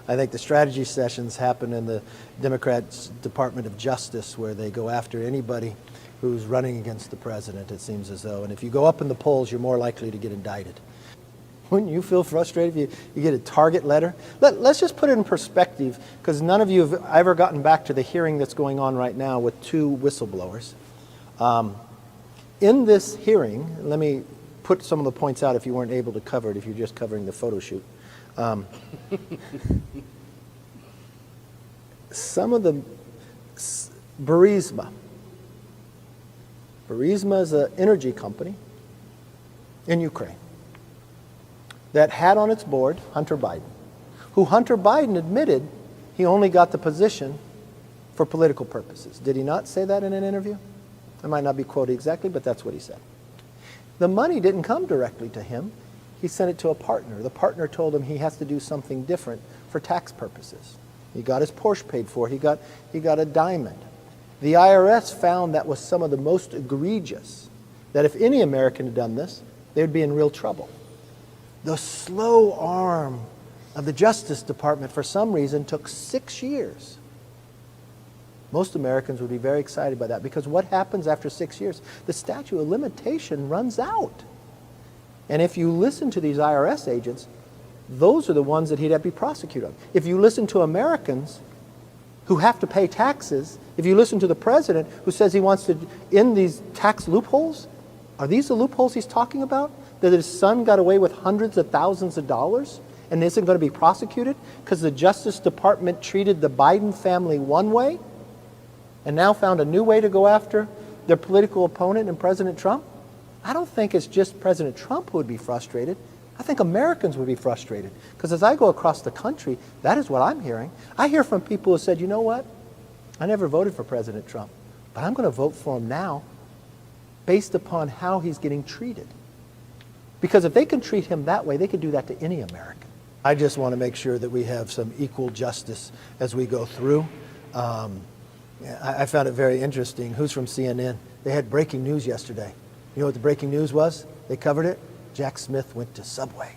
I think the strategy sessions happen in the Democrats' Department of Justice, where they go after anybody who's running against the president, it seems as though. And if you go up in the polls, you're more likely to get indicted. Wouldn't you feel frustrated if you get a target letter? Let's just put it in perspective, because none of you have ever gotten back to the hearing that's going on right now with 2 whistleblowers. In this hearing, let me put some of the points out if you weren't able to cover it, if you're just covering the photo shoot. Some of the Burisma is an energy company in Ukraine that had on its board Hunter Biden, who Hunter Biden admitted he only got the position for political purposes. Did he not say that in an interview? I might not be quoted exactly, but that's what he said. The money didn't come directly to him. He sent it to a partner. The partner told him he has to do something different for tax purposes. He got his Porsche paid for. He got a diamond. The IRS found that was some of the most egregious, that if any American had done this, they would be in real trouble. The slow arm of the Justice Department, for some reason, took 6 years. Most Americans would be very excited by that, because what happens after 6 years? The statute of limitation runs out. And if you listen to these IRS agents, those are the ones that he'd have to be prosecuted on. If you listen to Americans who have to pay taxes, if you listen to the president who says he wants to end these tax loopholes, are these the loopholes he's talking about? That his son got away with hundreds of thousands of dollars and isn't going to be prosecuted because the Justice Department treated the Biden family one way and now found a new way to go after their political opponent in President Trump? I don't think it's just President Trump who would be frustrated. I think Americans would be frustrated, because as I go across the country, that is what I'm hearing. I hear from people who said, you know what? I never voted for President Trump, but I'm going to vote for him now based upon how he's getting treated. Because if they can treat him that way, they could do that to any American. I just want to make sure that we have some equal justice as we go through. I found it very interesting. Who's from CNN? They had breaking news yesterday. You know what the breaking news was? They covered it. Jack Smith went to Subway.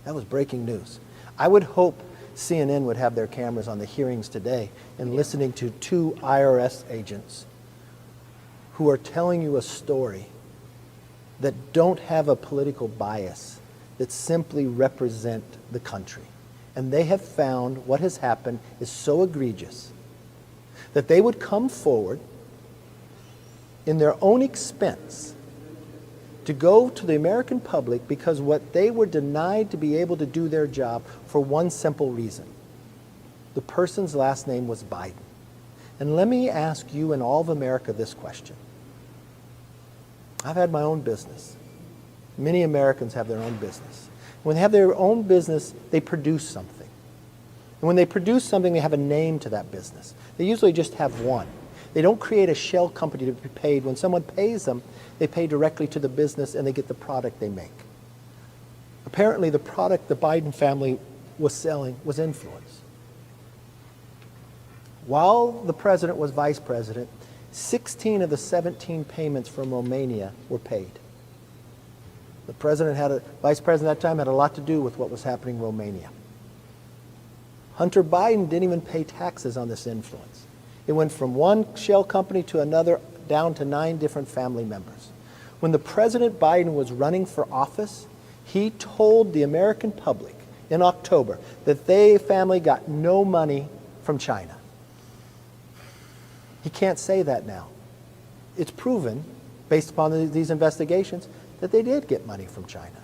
That was breaking news. I would hope CNN would have their cameras on the hearings today and listening to 2 IRS agents who are telling you a story that don't have a political bias, that simply represent the country. And they have found what has happened is so egregious that they would come forward in their own expense to go to the American public because what they were denied to be able to do their job for one simple reason. The person's last name was Biden. And let me ask you and all of America this question. I've had my own business. Many Americans have their own business. When they have their own business, they produce something. And when they produce something, they have a name to that business. They usually just have one. They don't create a shell company to be paid. When someone pays them, they pay directly to the business and they get the product they make. Apparently, the product the Biden family was selling was influence. While the president was vice president, 16 of the 17 payments from Romania were paid. The vice president at that time had a lot to do with what was happening in Romania. Hunter Biden didn't even pay taxes on this influence. It went from one shell company to another, down to 9 different family members. When the President Biden was running for office, he told the American public in October that their family got no money from China. He can't say that now. It's proven, based upon these investigations, that they did get money from China.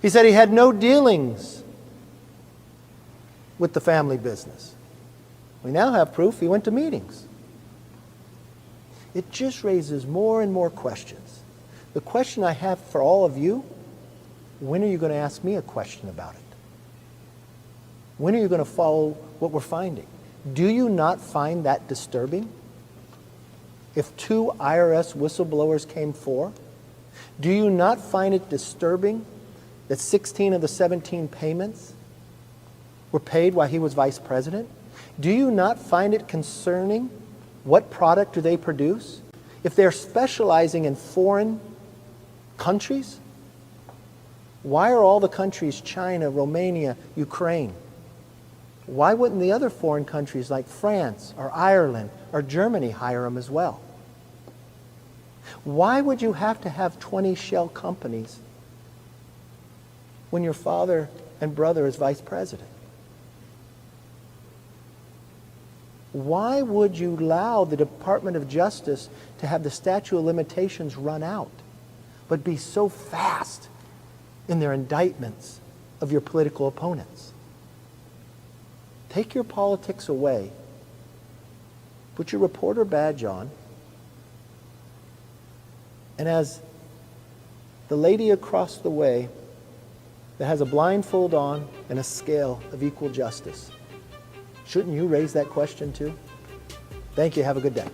He said he had no dealings with the family business. We now have proof he went to meetings. It just raises more and more questions. The question I have for all of you, when are you going to ask me a question about it? When are you going to follow what we're finding? Do you not find that disturbing? If 2 IRS whistleblowers came forward, do you not find it disturbing that 16 of the 17 payments were paid while he was vice president? Do you not find it concerning what product do they produce? If they're specializing in foreign countries, why are all the countries, China, Romania, Ukraine, Why wouldn't the other foreign countries like France or Ireland or Germany hire them as well? Why would you have to have 20 shell companies when your father and brother is vice president? Why would you allow the Department of Justice to have the statute of limitations run out, but be so fast in their indictments of your political opponents? Take your politics away. Put your reporter badge on. And as the lady across the way that has a blindfold on and a scale of equal justice, shouldn't you raise that question too? Thank you. Have a good day.